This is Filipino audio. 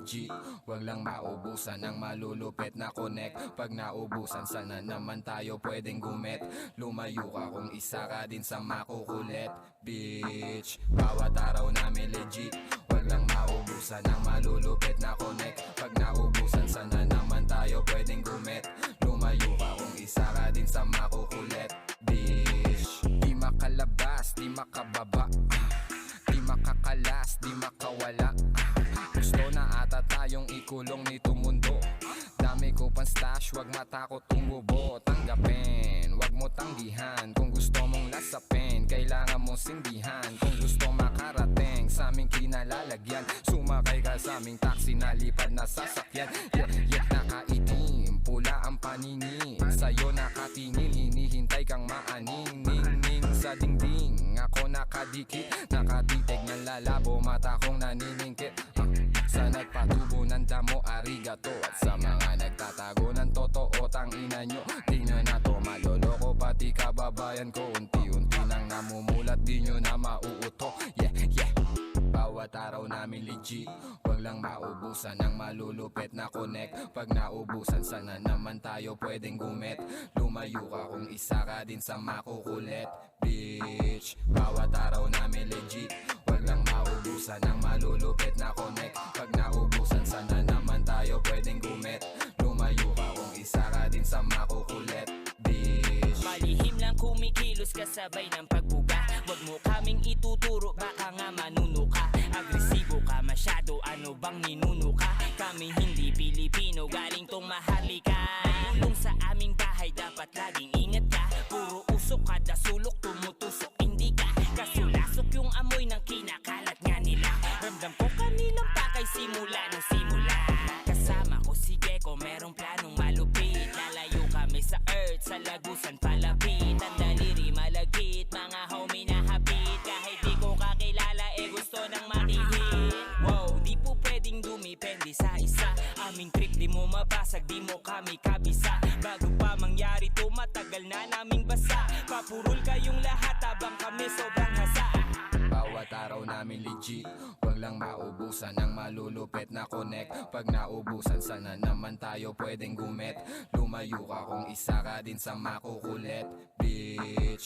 legit. Wag lang maubusan ng malulupit na connect. Pag naubusan sana naman tayo pwedeng gumit. Lumayo ka kung isa ka din sa makukulit, bitch. Bawat araw namin legit. Wag lang maubusan ng malulupit na connect. Pag naubusan sana naman tayo pwedeng gumit. Lumayo ka kung isa ka din sa makukulit, bitch. Di makalabas, di makababa, di makakalas, di makawala. Gusto na ata tayong ikulong nito mundo. Dami ko pang stash, wag matakot tumubo. Tanggapin, wag mo tanggihan. Kung gusto mong lasapin, kailangan mong sindihan. Kung gusto makarating sa aming kinalalagyan, sumakay ka sa aming taxi na lipad na sasakyan. Yeah, nakaitim, pula ang paningin. Sa'yo nakatingin, hinihintay kang maaning. Ning-ning sa dingding, ako nakadikit. Nakatitig ng lalabo, mata kong naniningkit. Sa nagpatubo ng damo, arigato. At sa mga nagtatago ng totoo, tangina nyo, di nyo na to maloloko. Pati kababayan ko, unti-unti nang namumulat, di nyo na mauuto. Yeah, bawat araw namin legit. Wag lang maubusan ng malulupit na connect. Pag naubusan sana naman tayo pwedeng gumit. Lumayo ka kung isa ka din sa makukulit, bitch. Bawat araw namin legit. Wag lang maubusan ng malulupit na connect. Pag naubusan sana naman tayo pwedeng gumit. Lumayo ka kung isa ka din sa makukulit, bitch. Malihim lang kumikilos kasabay ng pagbuga. Wag mo kaming ituturo, baka nga manuno ka. Agresibo ka masyado, ano bang ninuno ka? Kami hindi Pilipino, galing tong mahalikan. Tulong sa aming bahay, dapat laging ingat ka. Puro usok kada sulok, tumutusok, hindi ka kasulasok yung amoy ng kinakalat nga nila. Ramdam ko kanilang pakay simula nung simula. Kasama ko si Gecko, merong planong malupit. Lalayo kami sa earth, sa lagusan palapit. Ang daliri malagit, mga homie na hapit. Kahit di ko kakilala, gusto nang matihit. Wow, di po pwedeng dumipende sa isa. Aming trip di mo mabasag, di mo kami kabisa. Bago pa mangyari to, matagal na naming basa. Papurol kayong lahat habang kami sobrang hasa. Bawat araw namin legit. Wag lang maubusan ng malulupit na connect. Pag naubusan sana naman tayo pwedeng gumit. Lumayo ka kung isa ka din sa makukulit, bitch.